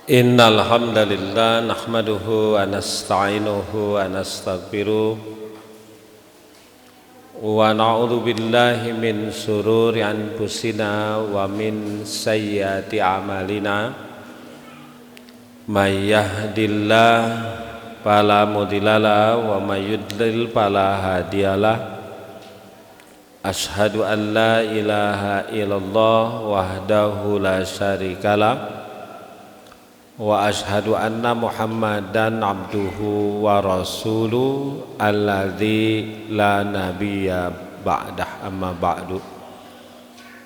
Innal hamdalillah nahmaduhu wa nasta'inuhu wa nastaghfiruh wa na'udzu billahi min shururi anfusina wa min sayyiati a'malina may yahdihillah fala mudhillalah wa may yudlil fala hadiyalah asyhadu an la ilaha illallah wahdahu la syarikalah wa asyhadu anna Muhammadan abduhu wa rasuluh alladzi la nabiyya ba'dah amma ba'du.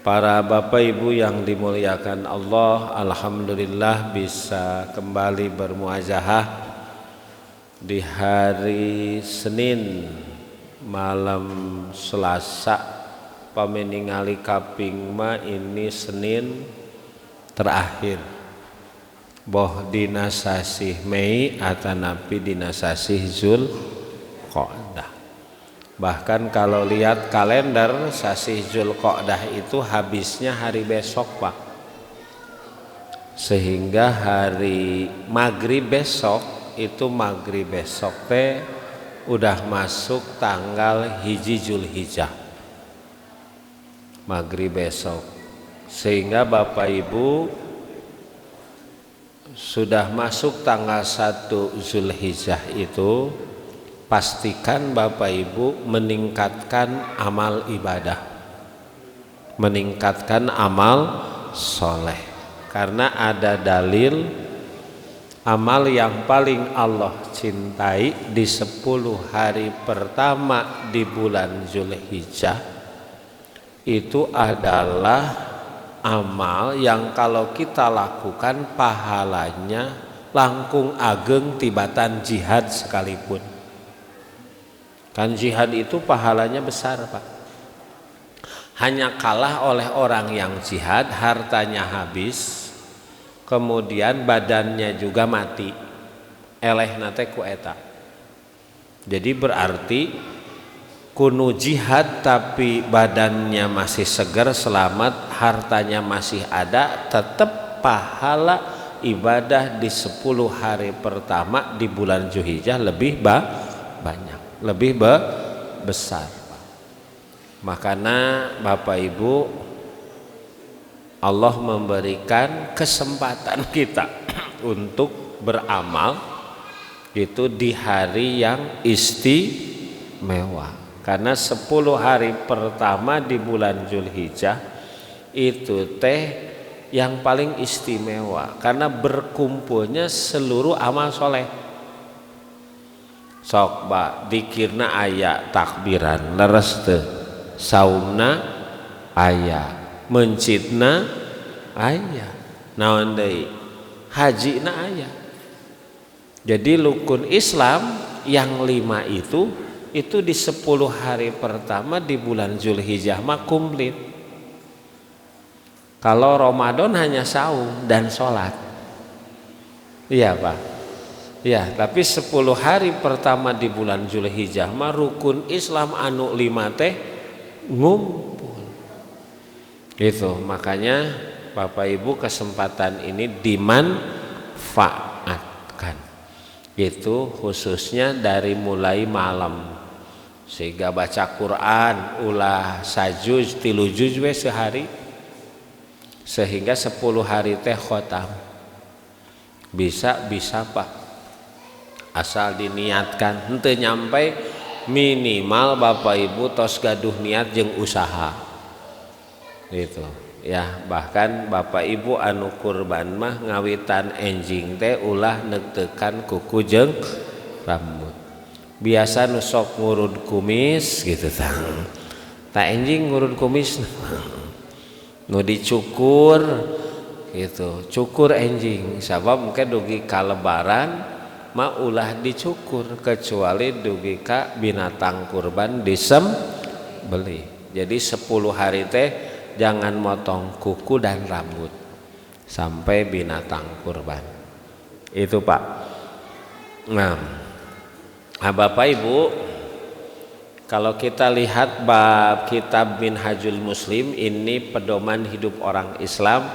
Para bapak ibu yang dimuliakan Allah, alhamdulillah bisa kembali bermuajahah di hari Senin malam Selasa pameningali kaping ma ini Senin terakhir boh dina sasih Mei atanapi dina sasih Zulqa'dah. Bahkan kalau lihat kalender sasih Zulqa'dah itu habisnya hari besok Pak, sehingga hari maghrib besok itu maghrib besok teh udah masuk tanggal hiji Zulhijjah maghrib besok, sehingga Bapak Ibu sudah masuk tanggal 1 Zulhijjah itu pastikan Bapak Ibu meningkatkan amal ibadah, meningkatkan amal soleh, karena ada dalil amal yang paling Allah cintai di 10 hari pertama di bulan Zulhijjah itu adalah amal yang kalau kita lakukan pahalanya langkung ageng tibatan jihad sekalipun. Kan jihad itu pahalanya besar Pak. Hanya kalah oleh orang yang jihad hartanya habis, kemudian badannya juga mati, eleh nate ku eta. Jadi berarti kuno jihad tapi badannya masih segar selamat, hartanya masih ada, tetap pahala ibadah di 10 hari pertama di bulan Zulhijjah lebih banyak, lebih besar. Makanya Bapak Ibu, Allah memberikan kesempatan kita untuk beramal itu di hari yang istimewa. Karena 10 hari pertama di bulan Zulhijjah itu teh yang paling istimewa karena berkumpulnya seluruh amal soleh. Sok ba dikirna aya takbiran leres teu, saumna aya, mencitna aya, naon deui hajina aya. Jadi rukun Islam yang 5 itu di 10 hari pertama di bulan Zulhijjah mah komplit. Kalau Ramadan hanya saum dan sholat, iya Pak, ya. Tapi 10 hari pertama di bulan Zulhijjah mah rukun Islam anu 5 teh ngumpul. Itu makanya Bapak Ibu kesempatan ini dimanfaatkan. Itu khususnya dari mulai malam, sehingga baca Quran ulah sajuz 3 juz we sehari, sehingga 10 hari teh khotam. Bisa Pak, asal diniatkan. Henteu nyampe minimal Bapak Ibu tos gaduh niat jeung usaha gitu ya. Bahkan Bapak Ibu anu kurban mah ngawitan enjing teh ulah negtekan kuku jeung rambut. Biasa nu sok ngurud kumis gitu tang, tak enjing ngurud kumis nu dicukur gitu, cukur enjing sabab mungkin dugi ka lebaran mah ulah dicukur, kecuali dugi ka binatang kurban disembelih. Jadi 10 hari teh jangan motong kuku dan rambut sampai binatang kurban. Itu Pak. Nah Bapak Ibu, kalau kita lihat bab kitab Minhajul Muslim, ini pedoman hidup orang Islam,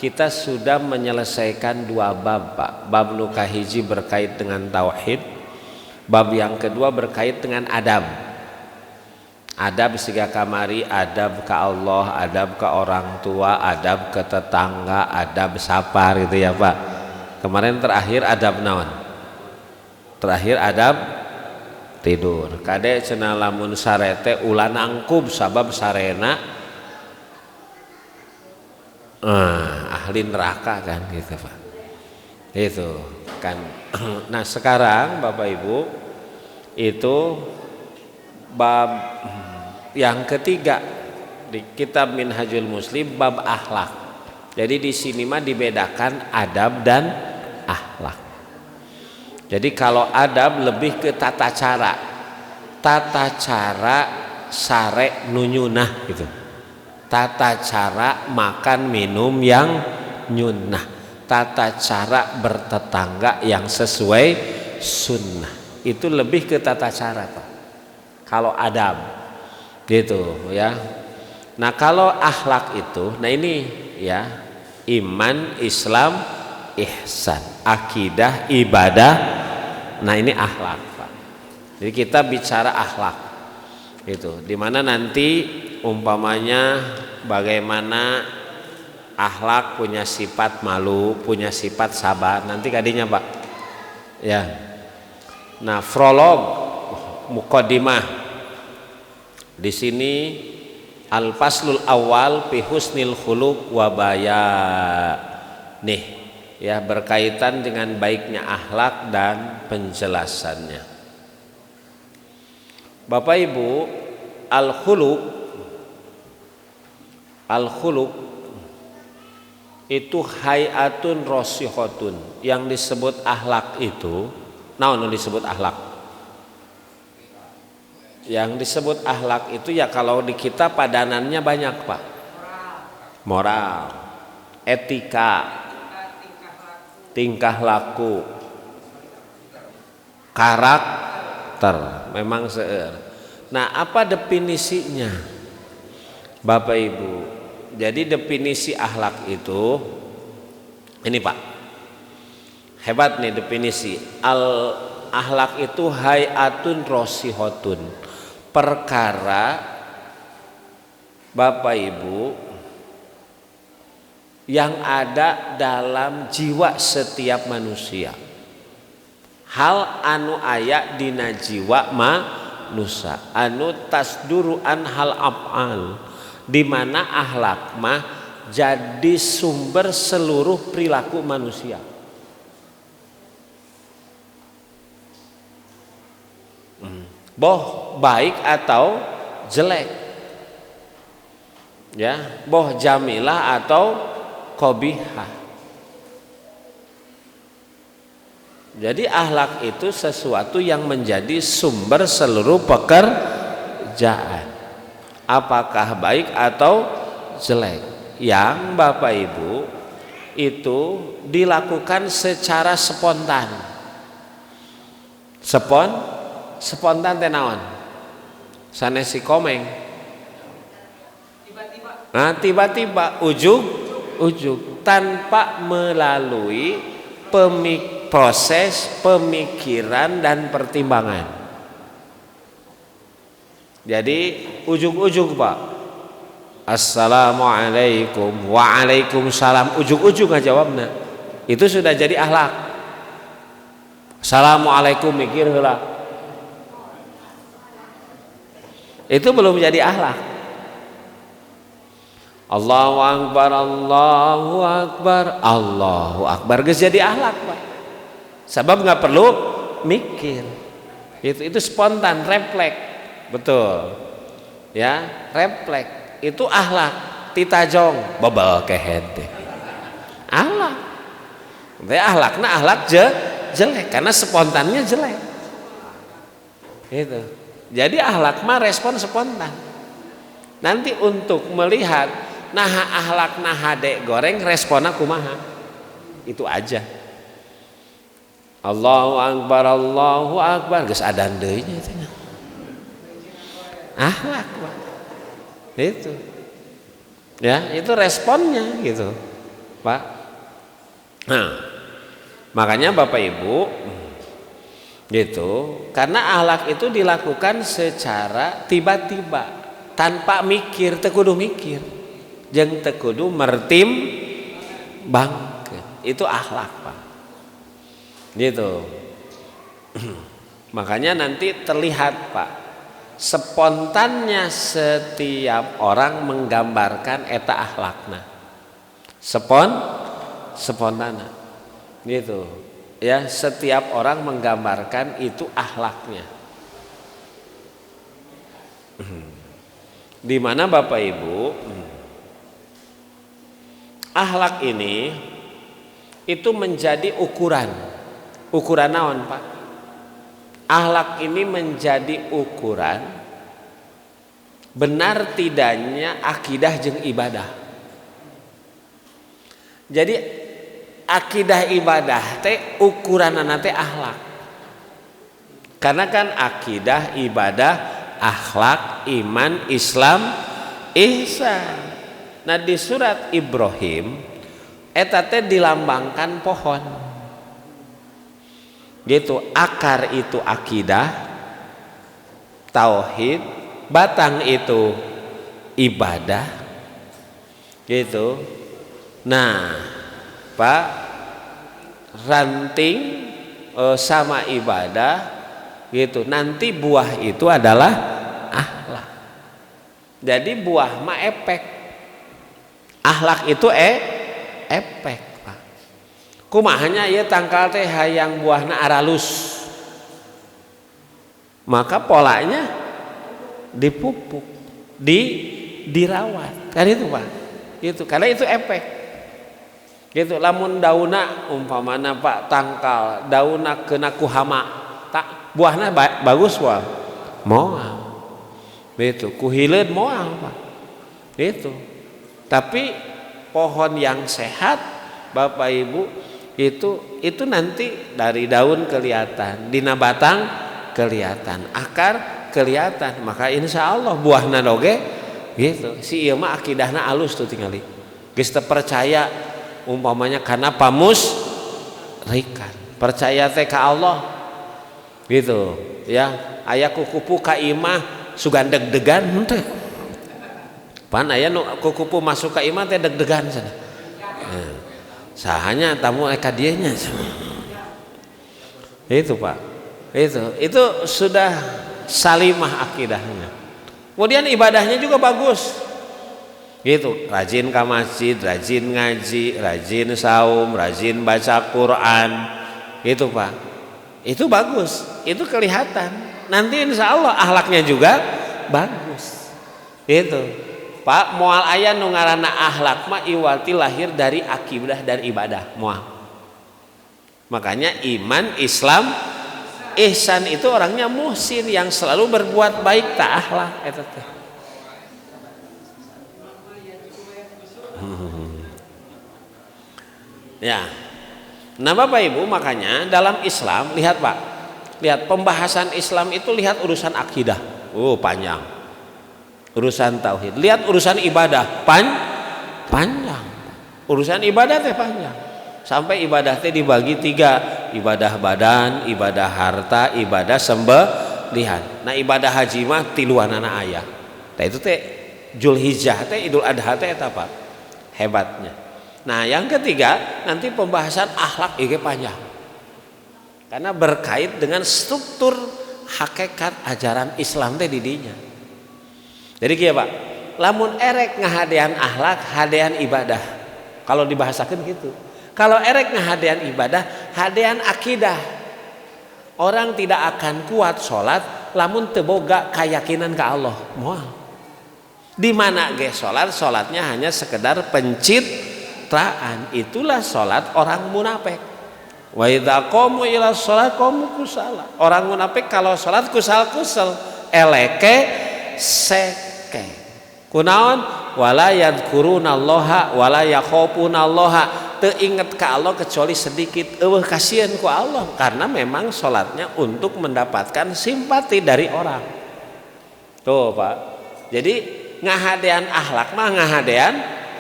kita sudah menyelesaikan 2 bab Pak. Bab nu kahiji berkait dengan tauhid, bab yang kedua berkait dengan adab. Adab siga kamari, adab ke Allah, adab ke orang tua, adab ke tetangga, adab sapar gitu ya Pak. Kemarin terakhir adab naon? Terakhir adab tidur. Kade cenah lamun sarete ulah nangkub sabab sarena ahli neraka kan gitu Pak. Itu kan. Nah, sekarang Bapak Ibu itu bab yang ketiga di kitab Minhajul Muslim, bab akhlak. Jadi di sini mah dibedakan adab dan akhlak. Jadi kalau adab lebih ke tata cara sare nunyunah gitu. Tata cara makan minum yang nyunnah, tata cara bertetangga yang sesuai sunnah. Itu lebih ke tata cara Pak. Kalau adab gitu ya. Nah kalau akhlak itu, nah ini ya, iman, Islam, ihsan, akidah, ibadah. Nah ini akhlak Pak. Jadi kita bicara akhlak itu, dimana nanti umpamanya bagaimana akhlak punya sifat malu, punya sifat sabar, nanti kadinya Pak ya. Nah prolog muqaddimah di sini al-faslul awal fi husnil khuluq wa baya nih ya, berkaitan dengan baiknya akhlak dan penjelasannya. Bapak Ibu, al-khuluq itu hayatun rosihotun. Yang disebut akhlak itu, naon disebut akhlak? Yang disebut akhlak itu ya kalau di kita padanannya banyak Pak. Moral, etika, tingkah laku, karakter, memang seueur. Nah, apa definisinya Bapak Ibu? Jadi definisi akhlak itu ini Pak, hebat nih definisi. Akhlak itu hayatun rosihotun, perkara Bapak Ibu yang ada dalam jiwa setiap manusia, hal anu aya dina jiwa manusia, anu tasduru an hal af'al, di mana akhlak mah jadi sumber seluruh perilaku manusia. Boh baik atau jelek, ya, boh jamilah atau qobihah. Jadi akhlak itu sesuatu yang menjadi sumber seluruh pekerjaan, apakah baik atau jelek, yang Bapak Ibu itu dilakukan secara spontan. Spontan teh naon? Sanes si komeng. Nah, tiba-tiba ujug tanpa melalui proses pemikiran dan pertimbangan. Jadi ujug Pak. Assalamualaikum, waalaikumsalam, ujug ngajawabna. Itu sudah jadi akhlak. Assalamualaikum mikir heula. Itu belum jadi akhlak. Allahu akbar, Allahu akbar, Allahu akbar, geus jadi akhlak Pak. Sebab nggak perlu mikir. Itu spontan, refleks. Betul. Ya, refleks. Itu akhlak. Titajong, babal kehead teh. Akhlak. Teh akhlakna akhlak jelek karena spontannya jelek. Gitu. Jadi akhlak mah respon spontan. Nanti untuk melihat naha akhlak naha dek goreng responnya kumaha, itu aja. Allahu akbar geus adan deui nya itu. Akhlak Pak. Itu. Ya, itu responnya gitu. Pak. Nah, makanya Bapak Ibu gitu, karena akhlak itu dilakukan secara tiba-tiba tanpa mikir, teu kudu mikir jeung teu kudu mertim bangkeun. Itu akhlak, Pak. Gitu. Makanya nanti terlihat, Pak, spontannya setiap orang menggambarkan eta akhlakna. Spontana. Gitu. Ya, setiap orang menggambarkan itu akhlaknya. Di mana Bapak Ibu, akhlak ini itu menjadi ukuran naon, Pak? Akhlak ini menjadi ukuran benar tidaknya akidah jeung ibadah. Jadi akidah ibadah teh ukuranana teh akhlak. Karena kan akidah, ibadah, akhlak, iman, Islam, ihsan. Nah di surat Ibrahim eta teh dilambangkan pohon. Gitu, akar itu akidah, tauhid, batang itu ibadah. Gitu. Nah, Pak, ranting sama ibadah gitu. Nanti buah itu adalah akhlak. Jadi buah mah efek. Akhlak itu efek, Pak. Kumahanya ieu tangkal teh hayang buahna aralus. Maka polanya dipupuk, dirawat. Kan itu, Pak. Gitu. Karena itu efek. Gitu, lamun dauna umpamana Pak tangkal dauna kena ku hama tak buahna bagus wah moal gitu, ku hileud moal Pak gitu. Tapi pohon yang sehat Bapak Ibu itu nanti dari daun kelihatan, dina batang kelihatan, akar kelihatan, maka insya Allah buahna doge gitu. Si ieu mah akidahna alus tuh tingali geus teu percaya umpamanya karena pamusrikan, percaya teh ka Allah gitu ya. Aya kukupu ka imah sugan deg-degan teh pan aya nu kukupu masuk ka imah teh deg-degan sana sahanya tamu ka dieu nya itu Pak. Itu sudah salimah akidahnya. Kemudian ibadahnya juga bagus gitu, rajin ke masjid, rajin ngaji, rajin saum, rajin baca Quran gitu Pak. Itu bagus, itu kelihatan. Nanti insya Allah akhlaknya juga bagus itu Pak. Moal aya nu ngaranna akhlak mah iwati lahir dari akidah dan ibadah moal. Makanya iman, Islam, ihsan itu orangnya muhsin yang selalu berbuat baik, tak akhlak eta teh. Ya, nah Bapak Ibu, makanya dalam Islam lihat Pak, lihat pembahasan Islam itu lihat urusan akidah, panjang, urusan tauhid, lihat urusan ibadah, panjang, urusan ibadah teh panjang, sampai ibadah teh dibagi 3, ibadah badan, ibadah harta, ibadah sembelihan. Nah ibadah haji mah tiluanana aya, nah itu teh Zulhijjah teh Idul Adha teh eta Pak hebatnya. Nah yang ketiga nanti pembahasan akhlak itu panjang karena berkait dengan struktur hakikat ajaran Islam teh didinya. Jadi kieu Pak, lamun erek ngahadean akhlak, hadean ibadah. Kalau dibahasakan gitu. Kalau erek ngahadean ibadah, hadean akidah. Orang tidak akan kuat sholat lamun teu boga kayakinan ka Allah. Moal. Di mana ge sholatnya hanya sekedar pencitraan. Itulah sholat orang munafik. Wa idza qamu ila sholat qamu kusala. Orang munafik kalau sholat kusal-kusal, eleke seke. Kunaon? Wala yadhkurunallaha wala yakhafunallaha. Teu inget ka Allah kecuali sedikit. Eueuh kasihan ku Allah karena memang sholatnya untuk mendapatkan simpati dari orang. Tuh Pak. Jadi ngahadean akhlak mah ngahadean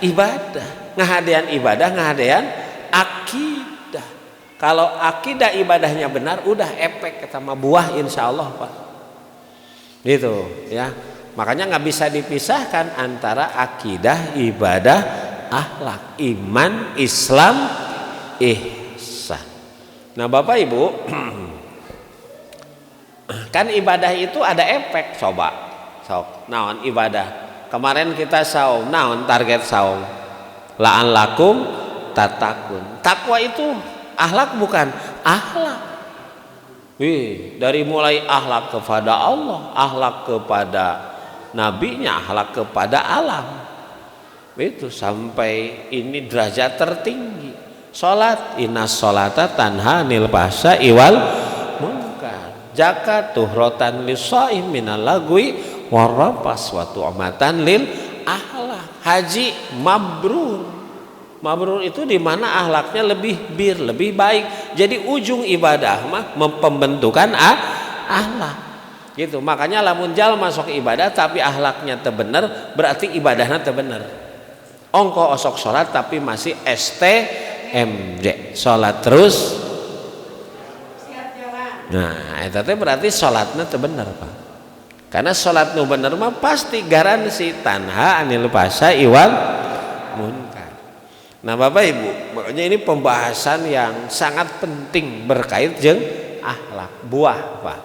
ibadah, ngahadean ibadah, ngahadean akidah. Kalau akidah ibadahnya benar, udah efek ketama buah insyaallah Pak. Gitu ya. Makanya nggak bisa dipisahkan antara akidah, ibadah, akhlak, iman, Islam, ihsan. Nah Bapak Ibu, kan ibadah itu ada efek. Coba sok naon ibadah. Kemarin kita saum, naon target saum? La'allakum tatakun. Takwa itu akhlak bukan? Akhlak. Dari mulai akhlak kepada Allah, akhlak kepada nabinya, akhlak kepada alam, itu sampai ini derajat tertinggi. Salat, innas sholata tanha anil fahsya'i wal munkar. Zakat tuhratan lis-shaim minal lagwi warrafas wa tu'matan lil akhlak. Haji mabrur. Mabrur itu di mana akhlaknya lebih lebih baik. Jadi ujung ibadah mah pembentukan akhlak. Gitu. Makanya lamun jal masuk ibadah tapi akhlaknya teu bener, berarti ibadahnya teu bener. Ongko osok sholat tapi masih STMJ, sholat terus. Nah, itu berarti sholatnya teu bener Pak. Karena sholat nu bener mah pasti garansi tanha anil fahsya'i wal munkar. Nah Bapak Ibu, makanya ini pembahasan yang sangat penting berkait jeung akhlak, buah Pak.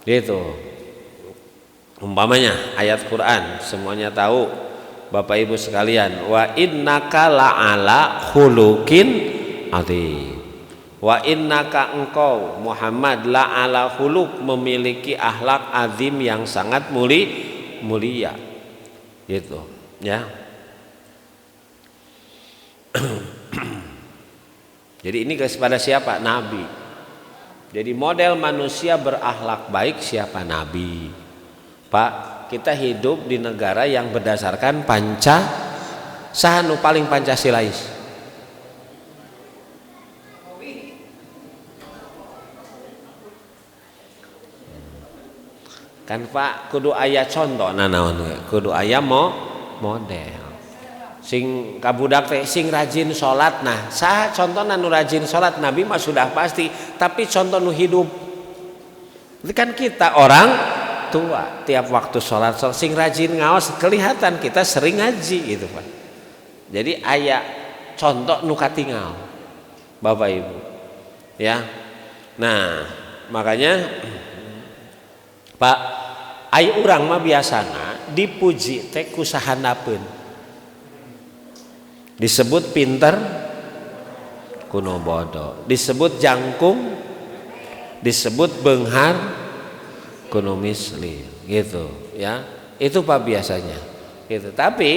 Gitu. Umpamanya ayat Quran semuanya tahu Bapak Ibu sekalian, wa innaka la'ala khuluqin adzim. Wa innaka engkau Muhammad la'ala khuluq memiliki akhlak azim yang sangat mulia. Gitu, ya. Jadi ini kepada siapa? Nabi. Jadi model manusia berakhlak baik siapa? Nabi. Pak, kita hidup di negara yang berdasarkan saha nu paling Pancasilais? Kan Pak kudu aya contoh naon kudu aya model. Sing kabudak teh sing rajin sholat. Nah saha contohna nu rajin sholat? Nabi mah sudah pasti, tapi contoh nu hidup itu kan kita orang tua tiap waktu sholat sing rajin ngaos kelihatan kita sering ngaji gitu Pak. Jadi aya contoh nu katingal Bapak Ibu ya. Nah makanya Pak aya urang mah biasana dipuji teh ku sahanapeun. Disebut pinter kuno bodoh, disebut jangkung, disebut benghar kuno misli, gitu ya. Itu Pak biasanya gitu. Tapi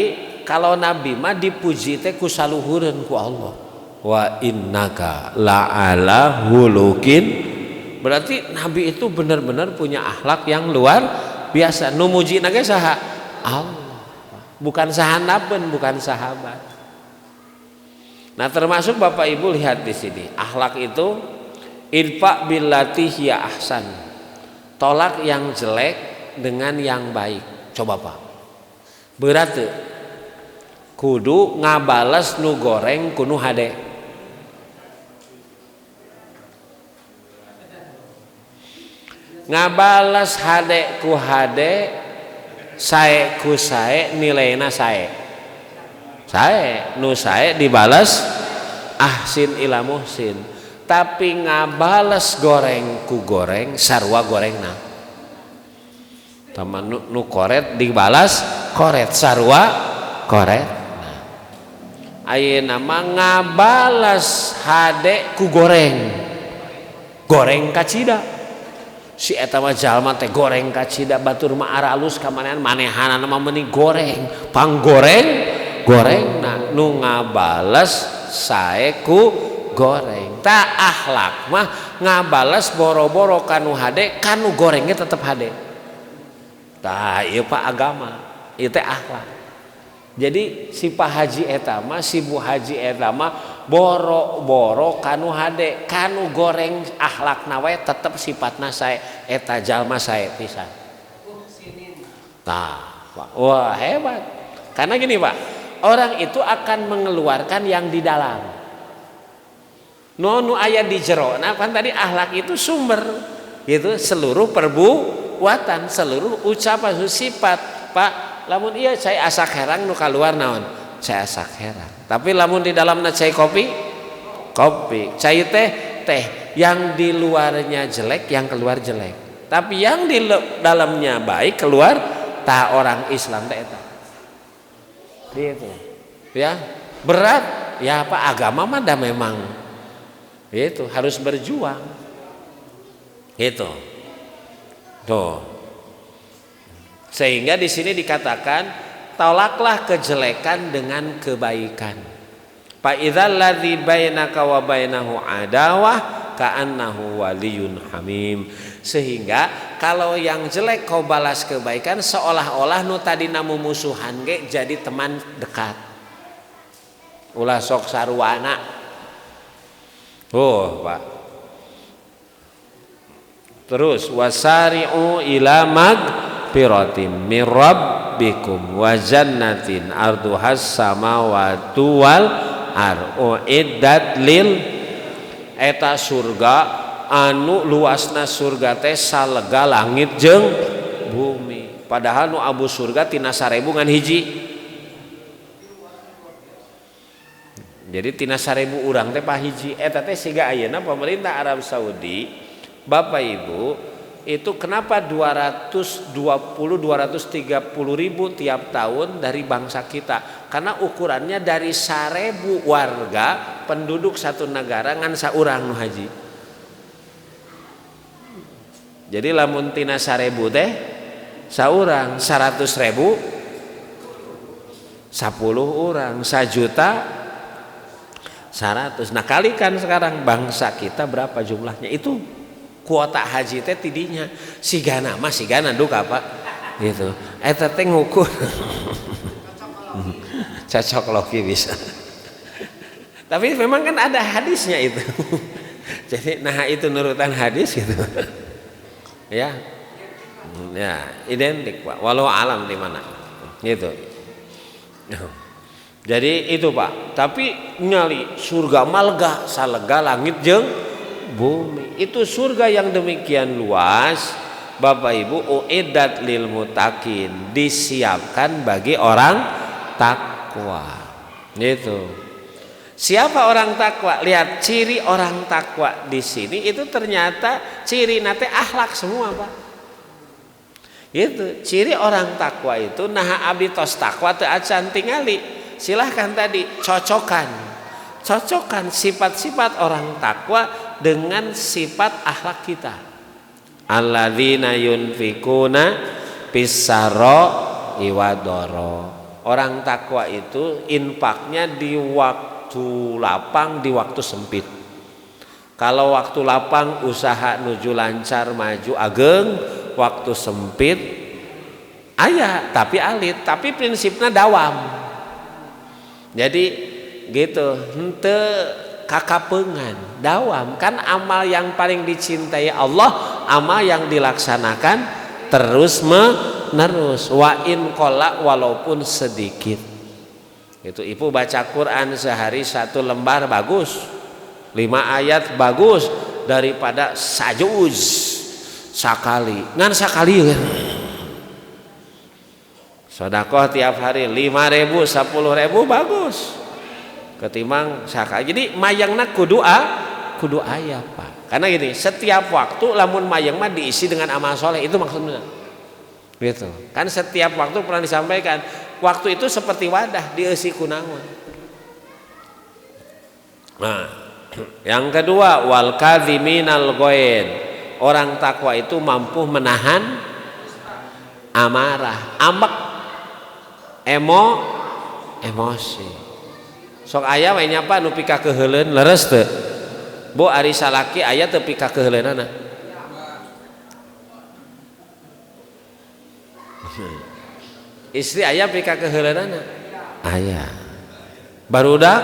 kalau Nabi mah dipuji teh ku saluhureun ku Allah. Wa innaka la'ala hulukin, berarti Nabi itu benar-benar punya akhlak yang luar biasa. Nu muji na ge saha? Allah. Bukan sahanapeun, bukan sahabat. Nah termasuk Bapak Ibu lihat di sini akhlak itu idfa billati hiya ahsan, tolak yang jelek dengan yang baik. Coba Pak, berat tuh kudu ngabales nu goreng kuno hade. Ngabales hade ku hade, sae ku sae, nilaina sae. Sae nu sae dibalas ahsin ila muhsin, tapi ngabales goreng ku goreng sarua gorengna. Taman nu koret dibalas koret sarua koret. Nah, ayeuna mah ngabales hade ku goreng kacida. Si eta mah jalma teh goreng kacida batur mah ara alus ka manehanna mah meni goreng panggoreng goreng nu ngabales saeku goreng. Tak akhlak mah ngabales boro-boro kanu hade, kanu gorengnya tetep hade. Tah ieu Pak agama, ieu teh akhlak. Jadi si Pak Haji eta mah, si Bu Haji eta mah boro-boro kanu hade, kanu goreng akhlakna we tetep sifatna sae, eta jalma sae pisan. Tah, wah hebat. Karena gini Pak, orang itu akan mengeluarkan yang di dalam. Nu aya di jero. Nah, kan tadi akhlak itu sumber gitu, seluruh perbuatan, seluruh ucapan, sifat. Pak, lamun iya cai asak herang nu kaluar naon? Cai asak herang. Tapi lamun di dalamna cai kopi, cai teh yang di luarnya jelek, yang keluar jelek. Tapi yang di dalamnya baik, keluar ta orang Islam teh eta. Gitu. Ya, berat. Ya apa agama mah dah memang itu harus berjuang. Itu. Tuh. Sehingga di sini dikatakan tolaklah kejelekan dengan kebaikan. Fa idzal ladzi bainaka wa bainahu adawah ka'annahu waliyyun hamim. Sehingga kalau yang jelek kau balas kebaikan seolah-olah nu tadina mumusuhan ge jadi teman dekat. Ulah sok sarwana. Pak. Terus wasari'u ila magfiratin mir rabbikum wa jannatin arduhas samawati wal ardh iddat lil eta surga anu luasna surga teh salega langit jeung bumi. Padahal nu abu surga tina 1000 ngan hiji. Jadi tina 1000 urang teh pahiji. Eta teh siga ayeuna pemerintah Arab Saudi, Bapak Ibu, itu kenapa 230 230 ribu tiap tahun dari bangsa kita? Karena ukurannya dari 1000 warga penduduk satu negara ngan saurang nu haji. Jadi lamun tina 1000 teh saurang 100.000 10 orang 1 juta 100. Nah kalikan sekarang bangsa kita berapa jumlahnya, itu kuota haji teh tidinya sigana mah sigana duka Pak gitu. Eta teh ngukur cocok loki bisa. Tapi memang kan ada hadisnya itu. Jadi nah itu nurutan hadis gitu. Ya. Ya, identik Pak. Walau alam di mana. Gitu. Jadi itu Pak. Tapi nyali surga malga salega langit jeung bumi. Itu surga yang demikian luas, Bapak Ibu, uiddat lil muttaqin, disiapkan bagi orang takwa. Gitu. Siapa orang takwa? Lihat ciri orang takwa di sini itu ternyata ciri nate akhlak semua Pak. Itu ciri orang takwa itu nah abdi tos takwa teu acan tingali. Silahkan tadi cocokkan sifat-sifat orang takwa dengan sifat akhlak kita. Alladzina yunfikuna fis-sarra iwadoro. Orang takwa itu infaknya di waktu lapang, di waktu sempit. Kalau waktu lapang usaha nuju lancar maju ageng, waktu sempit aya tapi alit, tapi prinsipnya dawam. Jadi gitu, henteu kakapengan, dawam. Kan amal yang paling dicintai Allah, amal yang dilaksanakan terus menerus. Wa in qalla, walaupun sedikit. Itu ibu baca Quran sehari 1 lembar bagus, 5 ayat bagus, daripada sajuz sakali. Ngan sakali kan. Sedekah tiap hari 5.000 10.000 bagus ketimbang sakali. Jadi mayangna kudu aya Pak. Karena gini, setiap waktu lamun mayang mah diisi dengan amal soleh, itu maksudnya. Gitu. Kan setiap waktu pernah disampaikan, waktu itu seperti wadah diisi kunaon. Nah, yang kedua wal kadhiminal ghaid. Orang takwa itu mampu menahan amarah, ambek emosi. Sok aya we nyapa nu pika keheuleuan leres teu? Bu ari salaki aya teu pika keheuleuanana? Istri aya pika keheuleuanana? Aya. Barudak?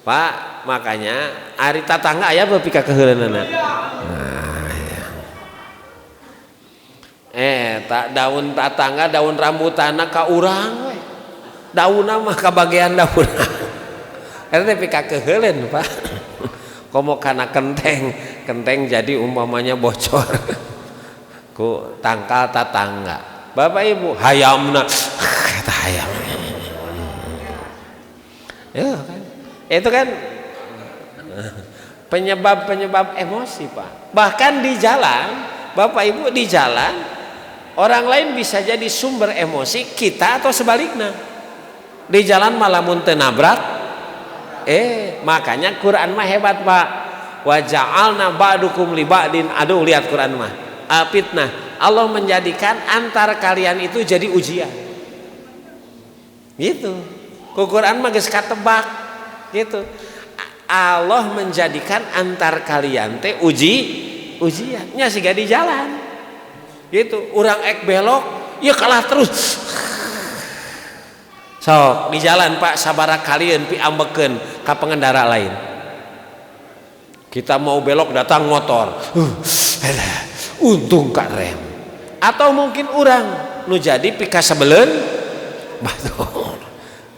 Pak, makanya ari tatangga aya teu pika keheuleuanana? tak daun tatangga daun rambutan ka urang we daun mah ka bagian daun eta teh pika keheuleuan Pak komo kana kenteng jadi umpamanya bocor ku tangkal tatangga Bapak Ibu hayamna eta hayam ya kan itu kan penyebab emosi Pak bahkan di jalan Bapak Ibu di jalan orang lain bisa jadi sumber emosi kita atau sebaliknya di jalan malah mun teu nabrak makanya Quran mah hebat Pak wa ja'alna ba'dukum li ba'din aduh lihat Quran mah fitnah Allah menjadikan antar kalian itu jadi ujian gitu ku Quran mah geus katebak gitu Allah menjadikan antar kalian teh ujian nya siga di jalan gitu urang ek belok ya kalah terus sok di jalan Pak sabaraha kalian pi ambekeun ka pengendara lain kita mau belok datang motor untung ka rem atau mungkin urang nu jadi pika sebeleun batur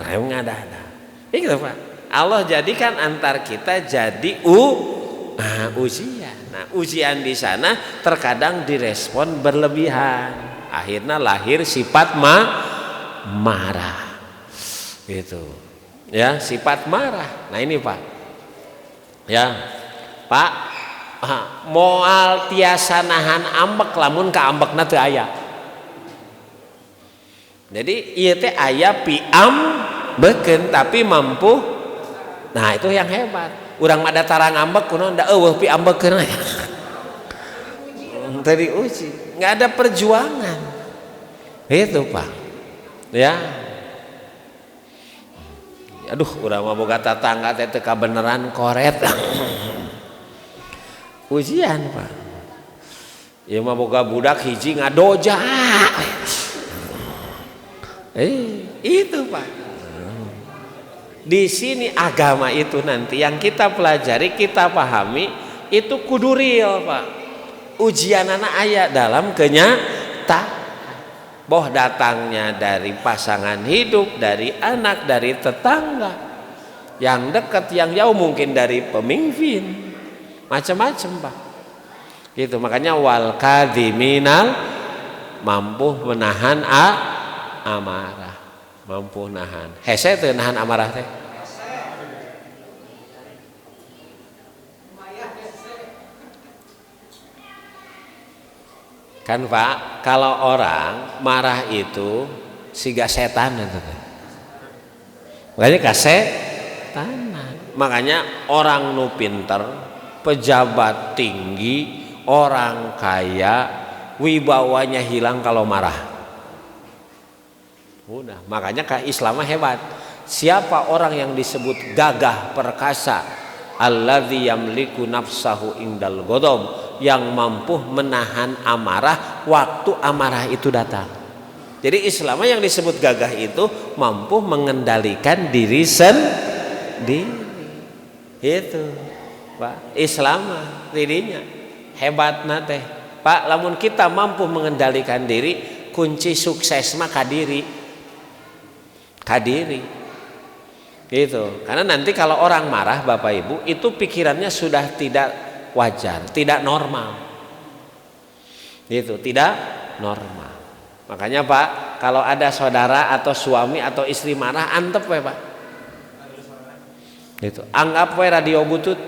rem ngadana gitu Pak Allah jadikan antar kita jadi ujian. Nah, ujian di sana terkadang direspon berlebihan. Akhirnya lahir sifat marah. Gitu. Ya, sifat marah. Nah, ini Pak. Ya. Pak, moal tiasa nahan ambek lamun ka ambekna teu aya. Jadi ieu teh aya piam beukeun tapi mampu. Nah, itu yang hebat. Urang mah datara ngambek kunaon da eueuh pi ambekeun tadi uji nggak ada perjuangan itu Pak ya aduh urang mah boga tatangga teh teu kabeneran koret ujian Pak ieu mah boga budak hiji ngadoja itu Pak di sini agama itu nanti yang kita pelajari kita pahami itu kudu real Pak ujianana aya dalam kenyataan boh datangnya dari pasangan hidup dari anak dari tetangga yang dekat yang jauh mungkin dari pemimpin macam-macam Pak gitu makanya wal kadhiminal mampu menahan amarah mampu nahan hese teu nahan amarah teh kan Pak kalau orang marah itu siga setan itu makanya kasetanan makanya orang nu pinter pejabat tinggi orang kaya wibawanya hilang kalau marah udah makanya Islam hebat siapa orang yang disebut gagah perkasa alladzi yamliku nafsahu indal ghadab yang mampu menahan amarah waktu amarah itu datang jadi Islam yang disebut gagah itu mampu mengendalikan diri sendiri itu Pak Islam dirinya hebat nate Pak lamun kita mampu mengendalikan diri kunci sukses mah kadiri gitu karena nanti kalau orang marah Bapak Ibu itu pikirannya sudah tidak wajar tidak normal gitu tidak normal makanya Pak kalau ada saudara atau suami atau istri marah antep we Pak gitu anggap we radio butut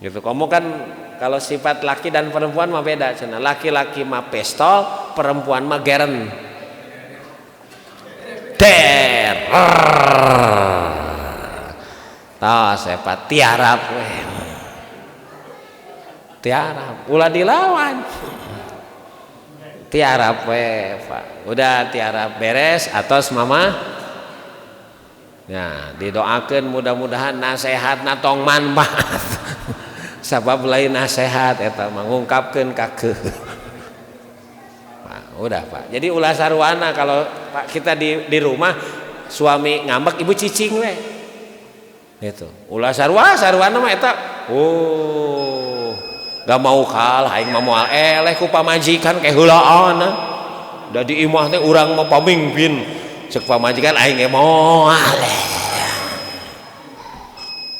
gitu kamu kan kalau sifat laki dan perempuan mah beda cenah laki-laki mah pistol perempuan mah geren der tos sepat tiarap we tiarap ulah dilawan tiarap we Pak udah tiarap beres atos mama ya didoakeun mudah-mudahan nasehatna tong manfaat sabab lain nasehat eta mah ngungkapkeun ka udah Pak jadi ulah sarwana kalau Pak kita di rumah suami ngambek ibu cicing we itu ulah sarwana mah eta gak mau kalah aing mah moal eleh ku pamajikan kayak heulaan da di imah teh urang mah pamimpin cek pamajikan aing ge moal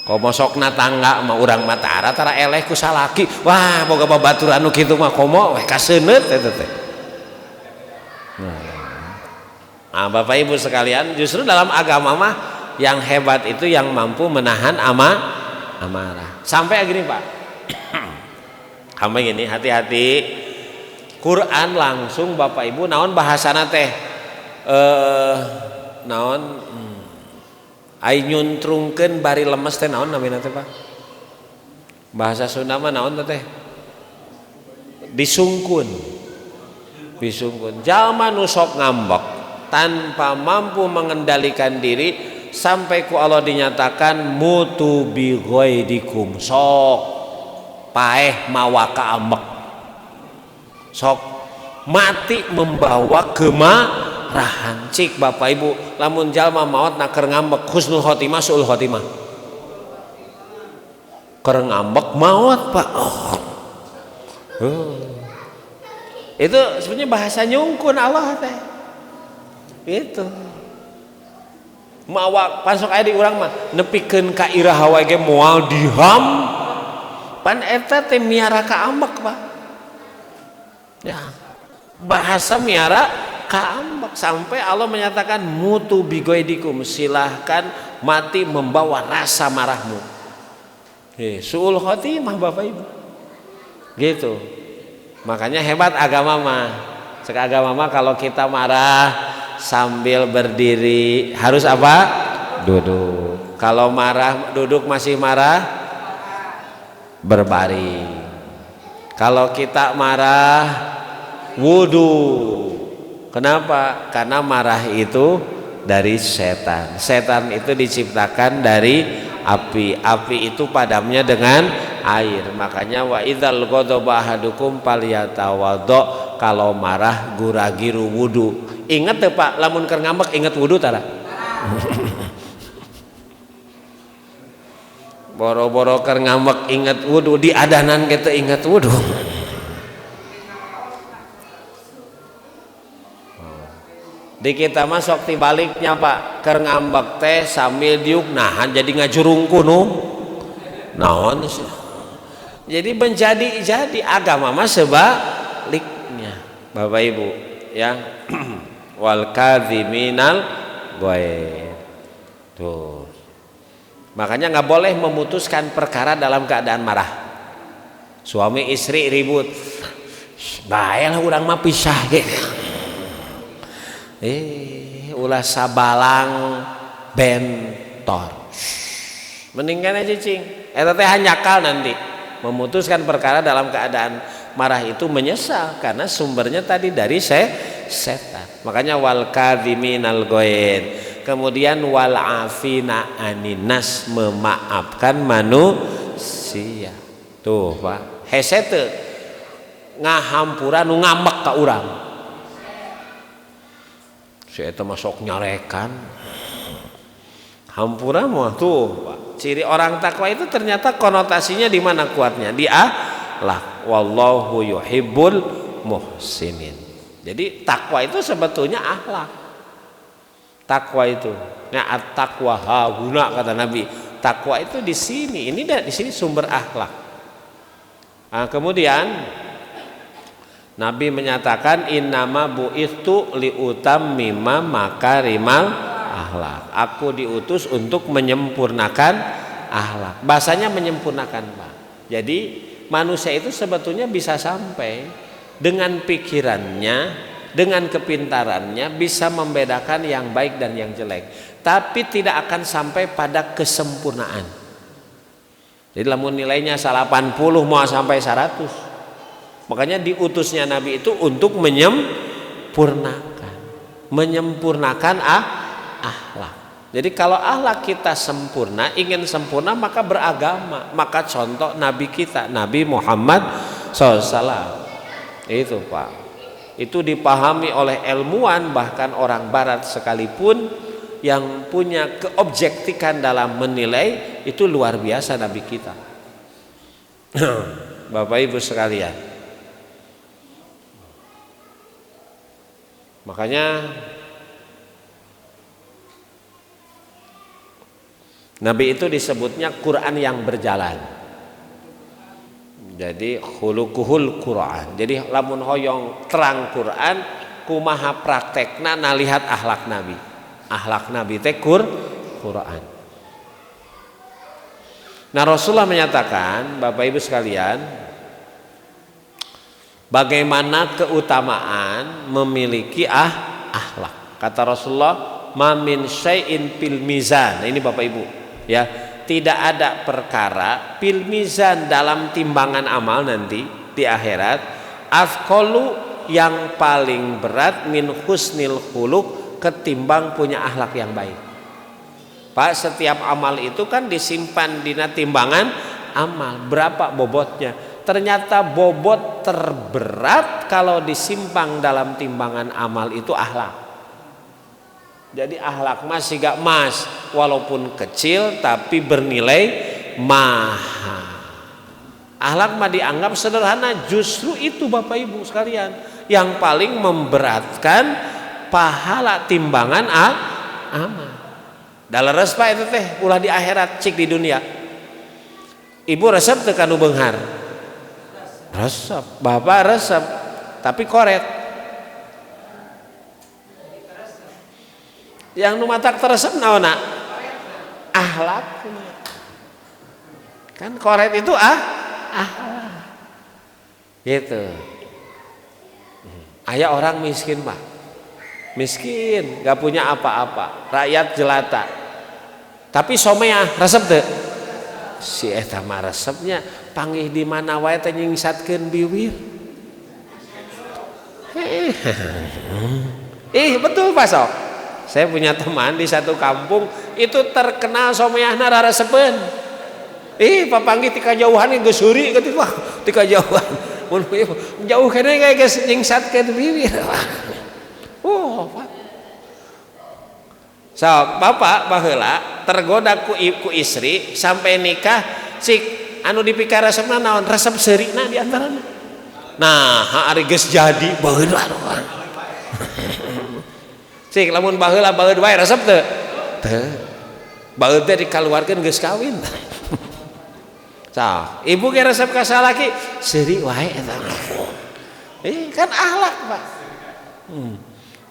kau mosokna tangga mah urang mah tara eleh ku salaki wah boga babaturan nu kitu mah komo weh kaseuneut eta teh. Nah, Bapak Ibu sekalian, justru dalam agama mah yang hebat itu yang mampu menahan amarah. Sampai gini Pak, sampai gini hati-hati. Quran langsung Bapak Ibu naon bahasana teh, naon, ai nyuntrungkeun bari lemes teh naon namina teh Pak? Bahasa Sunda mah naon teh? Disungkun. Jalma nu sok ngambek tanpa mampu mengendalikan diri sampai ku Allah dinyatakan mutu bi ghaidikum sok paeh mawa kaambek sok mati membawa kemarahan. Cik Bapak Ibu lamun jalma maot na keur ngambek husnul khotimah suul khotimah keur ngambek maot Pak. Itu sebenarnya bahasa nyungkun Allah teh itu mawa pansok aya di urang mah nepikeun ka iraha wae ge moal diham pan eta teh miara kaambek Pak ya bahasa miara kaambek sampai Allah menyatakan mutu bigoidikum silahkan mati membawa rasa marahmu suul khotimah Bapak Ibu gitu. Makanya hebat agama mah. Cek agama mah kalau kita marah sambil berdiri harus apa? Duduk. Kalau marah duduk masih marah berbaring. Kalau kita marah wudu. Kenapa? Karena marah itu dari setan. Setan itu diciptakan dari api. Api itu padamnya dengan air. Makanya wa idzal ghadaba ahadukum falyatawaddo, kalau marah guragiru wudu. Ingat teh Pak, lamun keur ngambek ingat wudu tara? Boro-boro keur ngambek ingat wudu, di adanan kita ingat wudu. Di kita mah sok tibaliknya Pak, keur ngambek teh sambil diuk nahan jadi ngajurung kuno. Naon sih? Jadi jadi agama mah sebaliknya Bapak Ibu ya. Wal kadhiminal ghaidh. Tuh. Makanya nggak boleh memutuskan perkara dalam keadaan marah. Suami istri ribut. Baelah urang mah pisah ge. Ulah sabalang bentor. Mendingan aja cing. Eta teh hanyakal nanti. Memutuskan perkara dalam keadaan marah itu menyesal karena sumbernya tadi dari setan. Makanya wal kadhiminal ghaidh. Kemudian wal afina aninas, memaafkan manusia. Tuh Pak, hese teu ngahampura nu ngambek ka urang. Si eta masuk nyarekan. Hampura mah tuh Pak. Ciri orang takwa itu ternyata konotasinya di mana kuatnya? Di akhlak. Wallahu yuhibbul muhsinin. Jadi takwa itu sebetulnya akhlak. Takwa itu, ya at-taqwa hauna kata Nabi. Takwa itu di sini. Ini di sini sumber akhlak. Nah, kemudian Nabi menyatakan innama bu'itsu liutammima makarimal akhlak. Aku diutus untuk menyempurnakan akhlak. Bahasanya menyempurnakan Pak. Jadi manusia itu sebetulnya bisa sampai dengan pikirannya, dengan kepintarannya bisa membedakan yang baik dan yang jelek. Tapi tidak akan sampai pada kesempurnaan. Jadi lamun nilainya 80 mau sampai 100. Makanya diutusnya Nabi itu untuk menyempurnakan akhlak. Jadi kalau akhlak kita sempurna, ingin sempurna maka beragama. Maka contoh Nabi kita, Nabi Muhammad SAW. Itu Pak. Itu dipahami oleh ilmuwan bahkan orang barat sekalipun yang punya keobjektikan dalam menilai itu luar biasa Nabi kita. Bapak Ibu sekalian. Makanya Nabi itu disebutnya Quran yang berjalan. Jadi khuluquhul Quran. Jadi lamun hoyong terang Quran kumaha praktekna nalihat akhlak Nabi. Akhlak Nabi teh Quran. Nah, Rasulullah menyatakan, Bapak Ibu sekalian, bagaimana keutamaan memiliki akhlak. Kata Rasulullah, "Ma min syai'in fil mizan." Nah, ini Bapak Ibu, ya, tidak ada perkara fil mizan dalam timbangan amal nanti di akhirat afqalu yang paling berat min husnil khuluq ketimbang punya akhlak yang baik. Pak, setiap amal itu kan disimpan di timbangan amal. Berapa bobotnya? Ternyata bobot terberat kalau disimpang dalam timbangan amal itu akhlak. Jadi akhlak masih gak mas, walaupun kecil tapi bernilai mahal. Akhlak mah dianggap sederhana, justru itu Bapak Ibu sekalian yang paling memberatkan pahala timbangan amal. Daleres Pak itu teh ulah di akhirat cik di dunia. Ibu resep teu kanu beunghar. Resep, bapak resep, tapi koret. Yang nu matak teresep naonna? Akhlak. Kan koret itu akhlak. Gitu. Aya orang miskin, Pak. Miskin, gak punya apa-apa, rakyat jelata. Tapi someah resep teu? Si eta mah resepnya panggih di mana wae teh nyingsatkeun bibir. Betul Pak Sok. Saya punya teman di satu kampung itu terkenal someahna raresepeun. Papanggih ti kajauhan geus heuri kitu wah, ti kajauhan. Mun jauh keneh geus nyingsatkeun bibir. Pak. So, bapak baheula tergoda ku istri sampai nikah cik anu dipikir resepna naon resep seurina di antarana. Nah, ari geus jadi baheula. Cik lamun baheula baheud wae resep teu? Teu. Baheud teh dikaluarkeun geus kawin. So, ibu ge resep ka salaki seuri wae eta. Kan akhlak, Pak.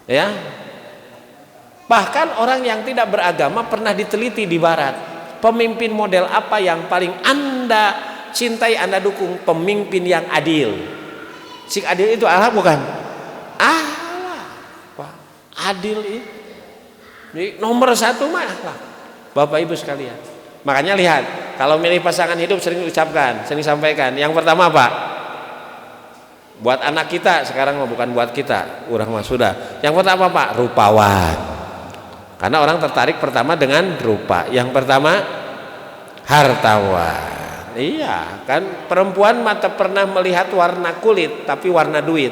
Ya, bahkan orang yang tidak beragama pernah diteliti di barat, pemimpin model apa yang paling Anda cintai, Anda dukung? Pemimpin yang adil. Si adil itu akhlak bukan? Akhlak, Pak. Adil itu nomor satu mah akhlak. Bapak Ibu sekalian, makanya lihat kalau milih pasangan hidup sering ucapkan, sering sampaikan. Yang pertama apa? Buat anak kita sekarang bukan buat kita, urang mah sudah. Yang pertama Pak, rupawan. Karena orang tertarik pertama dengan rupa. Yang pertama hartawan. Iya, kan perempuan mata pernah melihat warna kulit, tapi warna duit.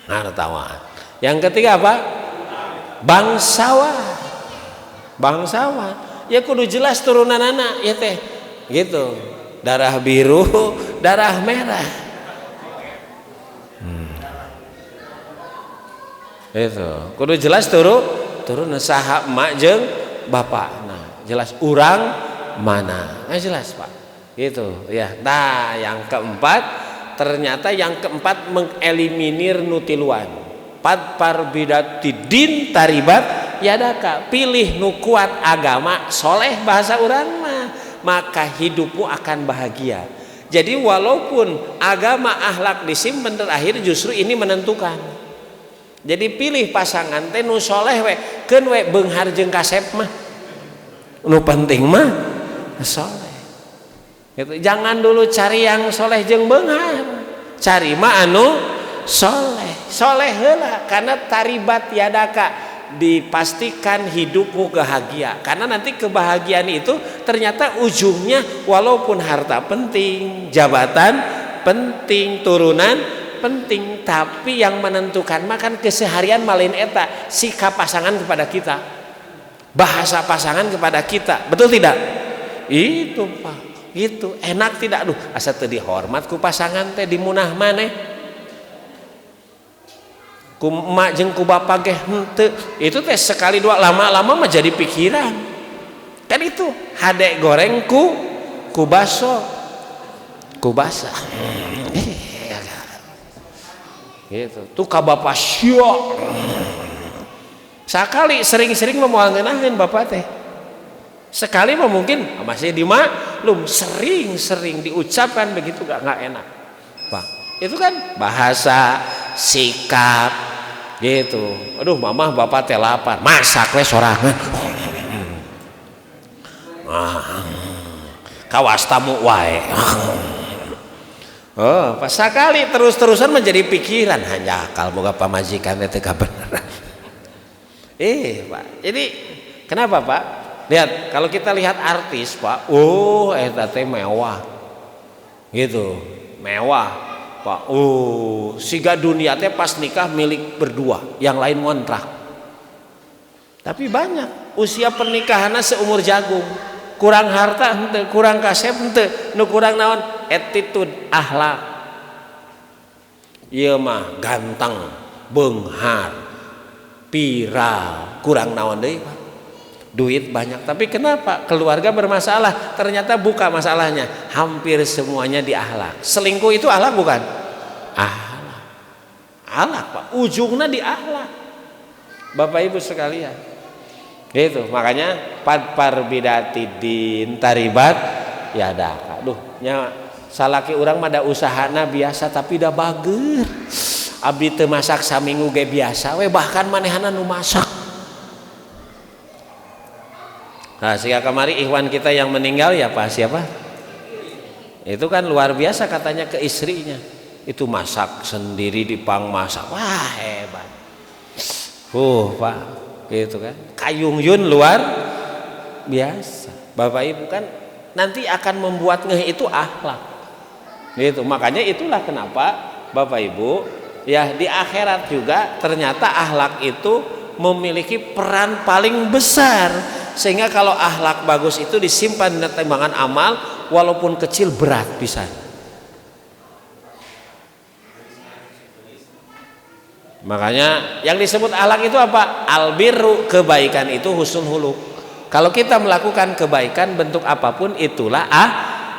Hartawan. Yang ketiga apa? Bangsawan. Bangsawan. Ya kudu jelas turunan anak, ya teh. Gitu. Darah biru, darah merah. Itu kudu jelas turun saha emak jeung bapak. Nah, jelas urang mana. Nah, jelas Pak. Gitu ya. Nah, yang keempat, ternyata yang keempat mengeliminir nutiluan. Pad parbidati din taribat yadaka. Pilih nu kuat agama soleh bahasa urang mah, maka hidupmu akan bahagia. Jadi walaupun agama akhlak disimpan terakhir, justru ini menentukan. Jadi pilih pasangan teh nu soleh we, keun we beunghar jeung kasep mah. Nu penting mah soleh. Gitu. Jangan dulu cari yang soleh jeung beunghar. Cari mah anu soleh. Soleh heula karena taribat yadaka, dipastikan hidupmu bahagia. Karena nanti kebahagiaan itu ternyata ujungnya walaupun harta penting, jabatan penting, turunan penting, tapi yang menentukan makan keseharian malain eta sikap pasangan kepada kita, bahasa pasangan kepada kita, betul tidak? Itu Pak. gitu. Enak tidak? Aduh, asa teu dihormat ku pasangan teh dimunah maneh. Ku emak jeung ku bapa ge henteu. Itu teh sekali dua lama-lama mah jadi pikiran. Kan itu hade goreng ku baso. Ku basah. Gitu. Tuh ka bapa syok. Sakali sering-sering mah moal ngeunaheun bapa teh. Sekali mah mungkin masih dimaklum, sering-sering diucapkan begitu nggak enak. Pak, itu kan bahasa, sikap, gitu. Aduh, mamah bapak teh lapar, masak we sorangan. Kawas tamu wae. Oh, pas sekali terus-terusan menjadi pikiran hanya akal boga pamajikan teh teu beneran. Pak, jadi kenapa Pak? Lihat, kalau kita lihat artis Pak, eta teh mewah, gitu, mewah Pak. Siga dunia teh pas nikah milik berdua, yang lain ngontrak. Tapi banyak usia pernikahannya seumur jagung, kurang harta henteu, kurang kasep henteu, nu kurang naon attitude, akhlak. Ieu mah ganteng, beunghar, viral, kurang naon deui Pak. Duit banyak, tapi kenapa keluarga bermasalah? Ternyata buka masalahnya, hampir semuanya di akhlak. Selingkuh itu akhlak bukan? Akhlak Pak, ujungnya di akhlak. Bapak Ibu sekalian, gitu. Makanya padpar bidati din taribat ya dah. Aduh, nya salaki urang mah da usahana biasa tapi da bager. Abdi teu masak saminggu ge biasa we, bahkan manehana nu masak. Nah, sehingga kemari ikhwan kita yang meninggal ya Pak siapa? Itu kan luar biasa katanya ke istrinya. Itu masak sendiri dipang masak. Wah, hebat. Pak, gitu kan. Kayungyun luar biasa. Bapak Ibu kan nanti akan membuat ngeh itu akhlak. Gitu. Makanya itulah kenapa Bapak Ibu ya di akhirat juga ternyata akhlak itu memiliki peran paling besar. Sehingga kalau akhlak bagus itu disimpan di timbangan amal, walaupun kecil berat bisa. Makanya yang disebut akhlak itu apa? Albirru, kebaikan itu husnul huluk. Kalau kita melakukan kebaikan bentuk apapun itulah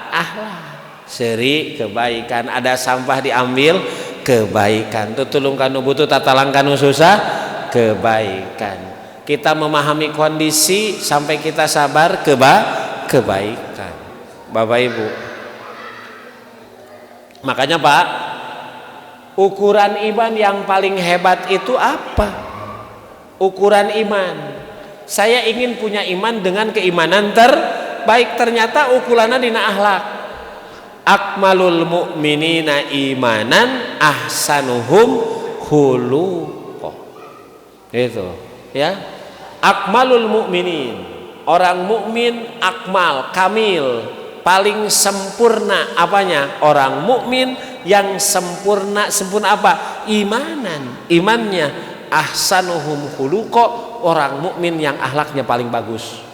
akhlak. Seri kebaikan, ada sampah diambil kebaikan. Tutulung kanu butuh tatalang kanu susah kebaikan. Kita memahami kondisi sampai kita sabar kebaikan. Bapak Ibu, makanya Pak, ukuran iman yang paling hebat itu apa? Ukuran iman, saya ingin punya iman dengan keimanan terbaik. Ternyata ukurannya dina akhlak. Akmalul mu'minina imanan ahsanuhum khuluqa. Itu ya, akmalul mukminin, orang mukmin akmal, kamil, paling sempurna apanya? Orang mukmin yang sempurna apa? Imannya. Ahsanuhum khuluqa, orang mukmin yang akhlaknya paling bagus.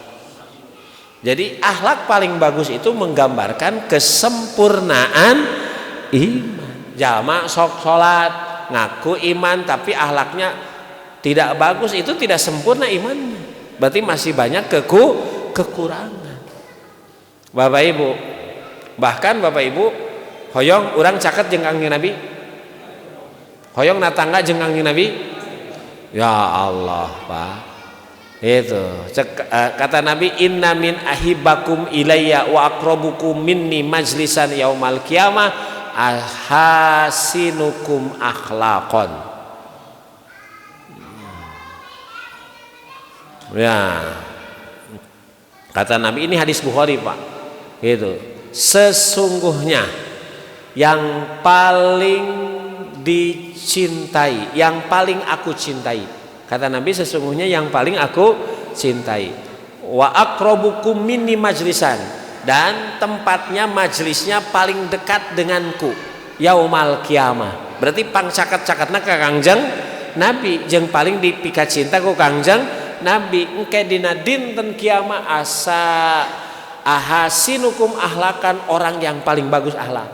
Jadi akhlak paling bagus itu menggambarkan kesempurnaan iman. Jalma sok salat, ngaku iman tapi akhlaknya tidak bagus, itu tidak sempurna imannya, berarti masih banyak kekurangan. Bapak Ibu, bahkan Bapak Ibu hoyong orang caket jeung Kangjeng Nabi, hoyong natangga jeung Kangjeng Nabi. Ya Allah Pak, itu kata Nabi, inna min ahibakum ilayya wa aqrabukum minni majlisan yaumal qiyamah ahasinukum akhlaqan. Ya, kata Nabi, ini hadis Bukhari Pak, gitu. Sesungguhnya yang paling dicintai, yang paling aku cintai, kata Nabi, sesungguhnya yang paling aku cintai. Wa aqrabukum minni majlisan, dan tempatnya majlisnya paling dekat denganku yaumal qiyamah. Berarti pang caket-caketna ka Kangjeng Nabi, jeung paling dipika cinta ku Kangjeng Nabi. Engke dina dinten kiamat asa ahasinukum ahlakan, orang yang paling bagus akhlak.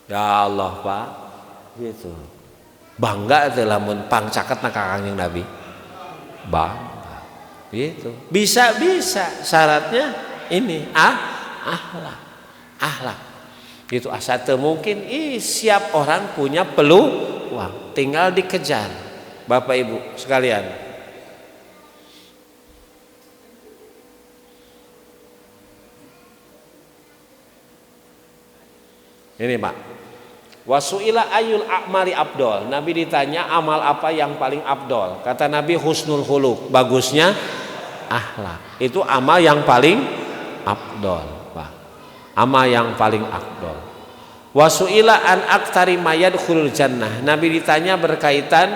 Ya Allah Pak, gitu. Bangga teh lamun pangcaketna ka Kangjeng Nabi. Bangga. Gitu. Bisa syaratnya ini akhlak. Akhlak. Gitu asa teu mungkin siap orang punya peluang, tinggal dikejar. Bapak Ibu sekalian. Ini Pak. Wasuila ayul a'mali abdol. Nabi ditanya amal apa yang paling abdol. Kata Nabi husnul khuluq, bagusnya akhlak. Itu amal yang paling abdol, Pak. Amal yang paling abdol. Wasuila an aktsari mayadkhulul jannah. Nabi ditanya berkaitan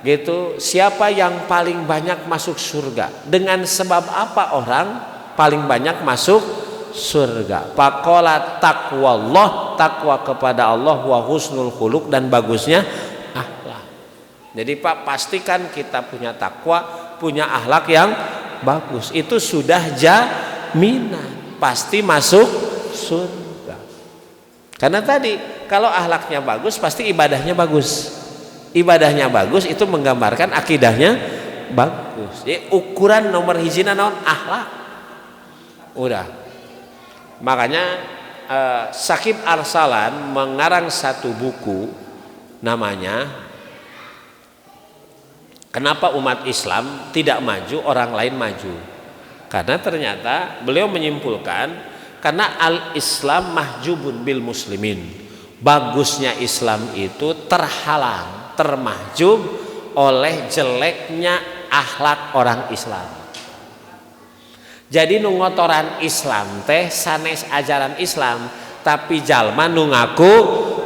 gitu, siapa yang paling banyak masuk surga? Dengan sebab apa orang paling banyak masuk surga? Faqala taqwallah, takwa kepada Allah, wa husnul khuluq, dan bagusnya akhlak. Jadi Pak, pastikan kita punya takwa, punya akhlak yang bagus. Itu sudah jaminan pasti masuk surga. Karena tadi kalau akhlaknya bagus pasti ibadahnya bagus. Ibadahnya bagus itu menggambarkan akidahnya bagus. Jadi ukuran nomor hijina naon? Akhlak. Udah. Makanya Syakib Arsalan mengarang satu buku namanya Kenapa Umat Islam Tidak Maju, Orang Lain Maju. Karena ternyata beliau menyimpulkan karena al-Islam mahjubun bil muslimin. Bagusnya Islam itu terhalang, termahjub oleh jeleknya akhlak orang Islam. Jadi nu ngotoran Islam teh sanes ajaran Islam, tapi jalma nu ngaku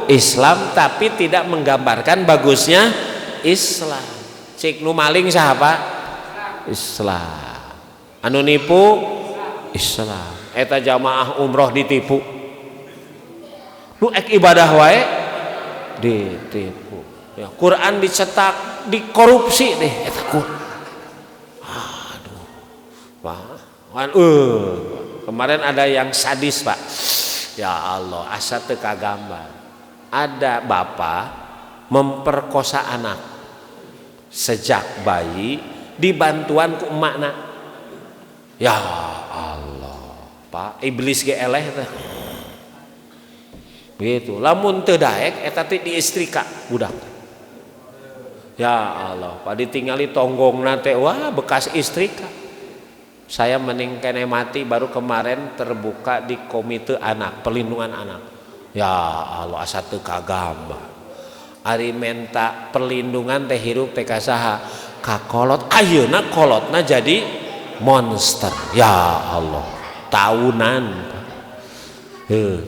Islam tapi tidak menggambarkan bagusnya Islam. Cik nu maling siapa? Islam. Anu nipu Islam. Eta jamaah umroh ditipu. Nu ek ibadah wae ditipu. Ya, Quran dicetak, dikorupsi deh eta Quran. Aduh. Wah. Kemarin ada yang sadis Pak. Ya Allah, asa teu kagambar. Ada bapak memperkosa anak sejak bayi dibantuan ku emakna. Ya Allah, Pak, iblis ge eleh teh. Gitu. Lamun teu daek eta teh diistrika budak. Ya Allah, Pak, ditinggali tonggongna teh wah bekas istrika. Saya mending kene mati, baru kemarin terbuka di komite anak, perlindungan anak. Ya Allah, asa teu kagambar. Ari menta perlindungan teh hirup teh ka saha? Ka kolot. Ayeuna kolotna jadi monster. Ya Allah, tahunan.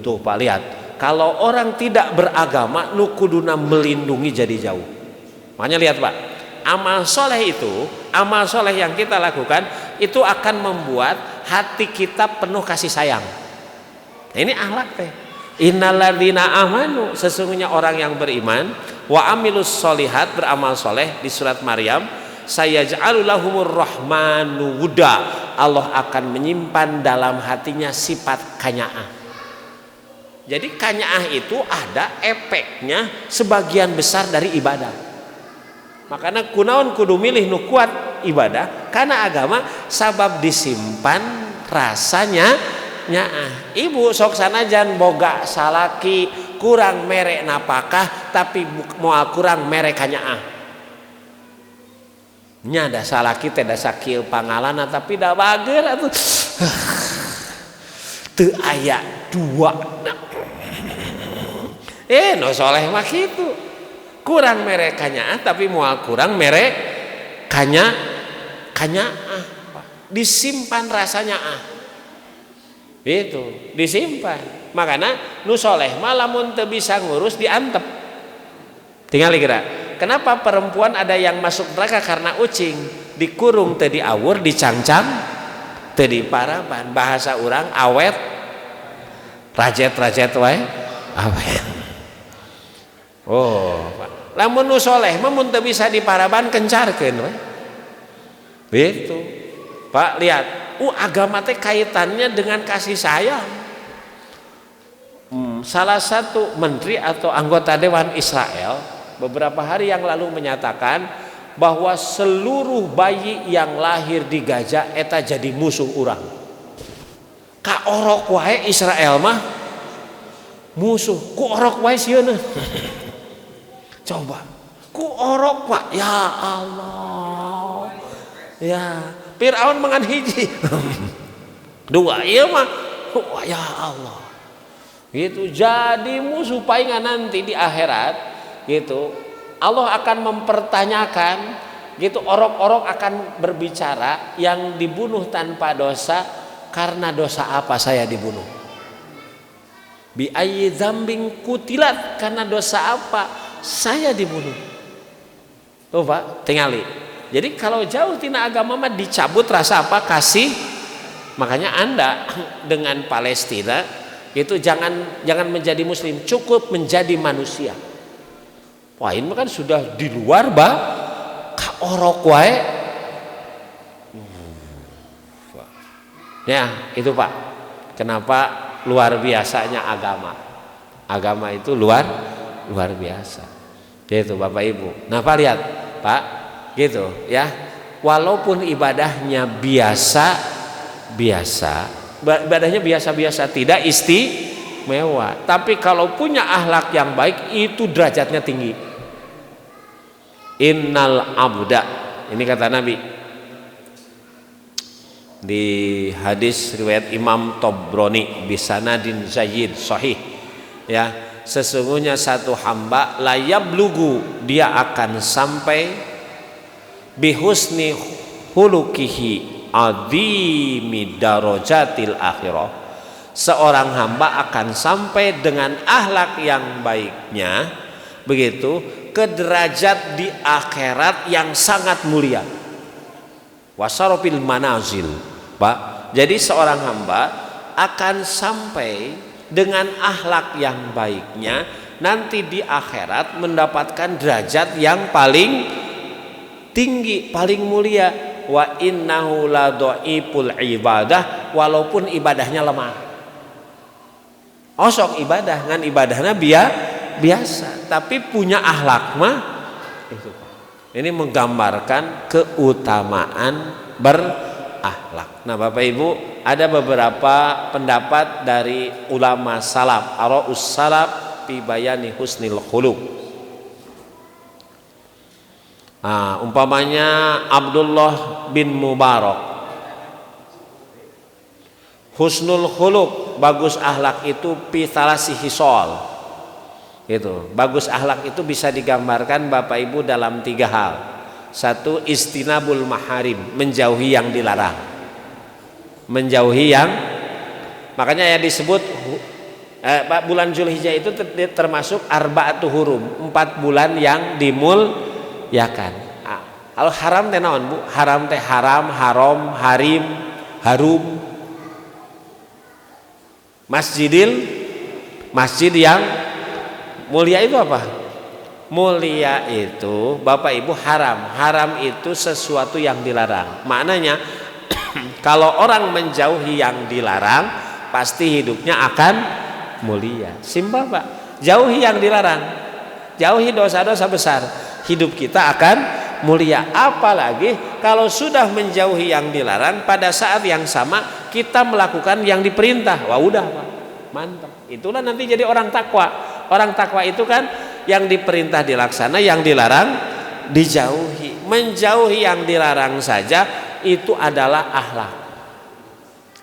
Tuh Pak lihat, kalau orang tidak beragama nu kuduna melindungi jadi jauh. Makanya lihat Pak, amal soleh itu, amal soleh yang kita lakukan itu akan membuat hati kita penuh kasih sayang. Ini akhlak teh. Innalladzina amanu, sesungguhnya orang yang beriman, wa amilus solihat, beramal soleh, di surat Maryam, sayaj'alu lahumur rahmanu wudda, Allah akan menyimpan dalam hatinya sifat kanyaah. Jadi kanyaah itu ada efeknya sebagian besar dari ibadah. Makanya kunaon kudu milih nu kuat ibadah, karena agama sabab disimpan rasanya nyaah. Ibu sok sanajan boga salaki kurang mere napakah, tapi moal kurang mere kanyaah. Nya da salaki teh da sakieu pangalana tapi da bager atuh. Teu aya dua. No soleh mah kitu. Kurang mere kanyaah tapi moal kurang mere kanyaah. Disimpan rasanya itu disimpan. Makanya nu soleh mah lamun teu bisa ngurus diantep. Tinggal dikira. Kenapa perempuan ada yang masuk neraka karena ucing? Dikurung teu diawur, dicangcang teu diparaban. Bahasa urang awet rajet wae awet. Oh, Pak. Lamun nu soleh mah mun teu bisa diparaban kencarkeun we. Begitu. Pak lihat, agama teh kaitannya dengan kasih sayang. Salah satu menteri atau anggota Dewan Israel beberapa hari yang lalu menyatakan bahwa seluruh bayi yang lahir di Gaza eta jadi musuh urang. Ka orok wae Israel mah musuh, ku orok wae sieuna. Coba, ku orok Pak, ya Allah. Ya, Firaun mangan hiji. Dua ieu mah, ya Allah. Gitu, jadi musuh palingan nanti di akhirat gitu. Allah akan mempertanyakan gitu, orok-orok akan berbicara, yang dibunuh tanpa dosa, karena dosa apa saya dibunuh? Bi ayyi dzambin kutilat, karena dosa apa saya dibunuh? Tuh Pak, tingali. Jadi kalau jauh tina agama mah dicabut rasa apa? Kasih. Makanya Anda dengan Palestina itu jangan menjadi muslim, cukup menjadi manusia. Wah, ini kan sudah di luar ka orok wae. Ya, itu Pak. Kenapa luar biasanya agama? Agama itu luar biasa. Gitu Bapak Ibu. Nah, Pak lihat, Pak, gitu ya. Walaupun ibadahnya ibadahnya biasa-biasa, tidak istimewa, tapi kalau punya akhlak yang baik itu derajatnya tinggi. Innal abda, ini kata Nabi di hadis riwayat Imam Tabrani bisanadin zayyid sahih, ya, sesungguhnya satu hamba la yablugu, dia akan sampai bihusni hulukihi adzimi darajatil akhirah, seorang hamba akan sampai dengan akhlak yang baiknya begitu ke derajat di akhirat yang sangat mulia. Wasarofil manazil, Pak. Jadi seorang hamba akan sampai dengan akhlak yang baiknya nanti di akhirat mendapatkan derajat yang paling tinggi, paling mulia. Wa innahu la dhaiful ibadah, walaupun ibadahnya lemah. Osok ibadah ngan ibadahnya biasa, tapi punya akhlak mah itu. Ini menggambarkan keutamaan berakhlak. Nah, Bapak Ibu, ada beberapa pendapat dari ulama salaf, ara'us salaf fi bayani husnil khuluq. Nah, umpamanya Abdullah bin Mubarak, husnul khuluq, bagus akhlak itu pithalasi hisol. Gitu. Bagus akhlak itu bisa digambarkan Bapak Ibu dalam 3 hal. Satu, istinabul maharim, menjauhi yang dilarang. Makanya yang disebut bulan Zulhijjah itu termasuk arba'atu hurum, 4 bulan yang dimuliakan. Kalau haram teh naon Bu? Haram teh haram, haram, harim, harum. Masjid yang mulia itu apa? Mulia itu Bapak Ibu haram itu sesuatu yang dilarang. Maknanya kalau orang menjauhi yang dilarang pasti hidupnya akan mulia. Simpel Pak. Jauhi yang dilarang, jauhi dosa-dosa besar, hidup kita akan mulia. Apalagi kalau sudah menjauhi yang dilarang, pada saat yang sama kita melakukan yang diperintah. Wah, udah Pak, mantap. Itulah nanti jadi orang takwa. Orang takwa itu kan yang diperintah dilaksana, yang dilarang dijauhi. Menjauhi yang dilarang saja itu adalah akhlak.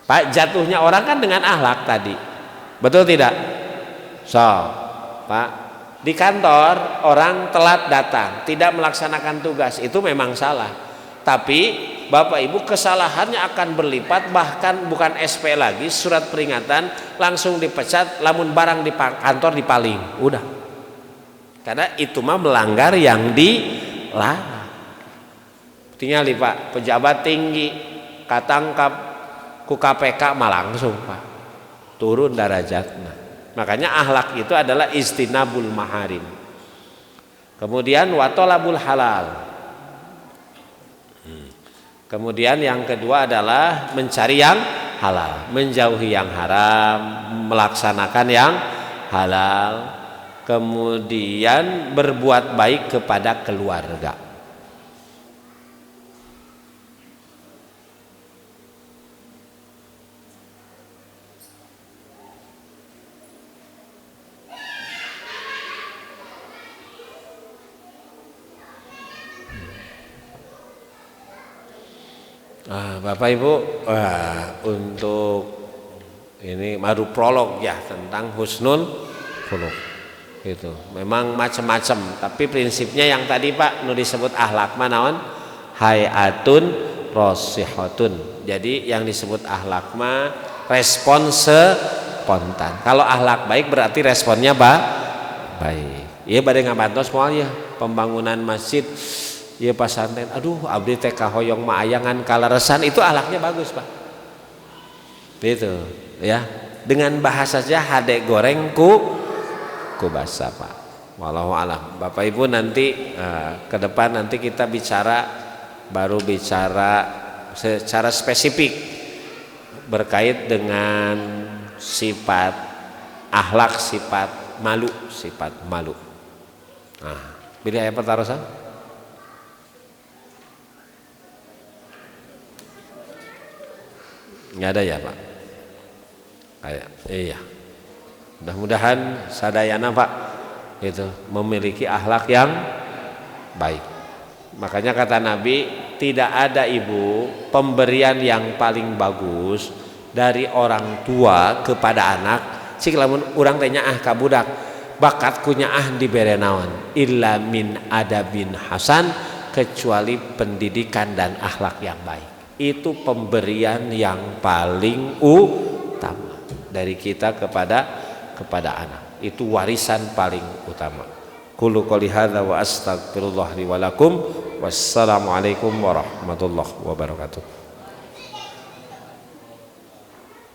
Pak, jatuhnya orang kan dengan akhlak tadi. Betul tidak? Pak, di kantor orang telat datang, tidak melaksanakan tugas, itu memang salah. Tapi Bapak Ibu, kesalahannya akan berlipat, bahkan bukan SP lagi, surat peringatan, langsung dipecat, lamun barang di kantor dipaling, udah. Karena itu mah melanggar yang dilarang. Tinggal Pak, pejabat tinggi katangkap ku KPK mah langsung Pak turun derajatnya. Makanya akhlak itu adalah istinabul maharim. Kemudian watolabul halal. Kemudian yang kedua adalah mencari yang halal, menjauhi yang haram, melaksanakan yang halal, kemudian berbuat baik kepada keluarga. Bapak Ibu, untuk ini baru prolog ya tentang husnul khuluq. Itu memang macam-macam, tapi prinsipnya yang tadi Pak nu disebut akhlak manaon hayatun rosihatun. Jadi yang disebut akhlak mah respon spontan. Kalau akhlak baik berarti responnya baik. Iya bade ngabantos moal ya pembangunan masjid. Ya pasantren, aduh abdi teh kahoyong maayangan kalaresan, itu akhlaknya bagus Pak. Gitu ya. Dengan bahasa saja hade goreng ku basa Pak. Wallahu alam. Bapak Ibu nanti ke depan nanti kita baru bicara secara spesifik berkait dengan sifat akhlak, sifat malu. Nah, pilih ayat pertarusan. Nggak ada ya Pak? Iya. Mudah-mudahan sadayana Pak itu memiliki akhlak yang baik. Makanya kata Nabi, tidak ada ibu pemberian yang paling bagus dari orang tua kepada anak. Cik lamun urang teh nyaah ka budak, bakat ku nyaah dibere naon? Illa min adabin hasan, kecuali pendidikan dan akhlak yang baik. Itu pemberian yang paling utama dari kita kepada anak. Itu warisan paling utama. Qulu qouli hadza wa astaghfirullah li wa lakum. Wassalamualaikum warahmatullahi wabarakatuh.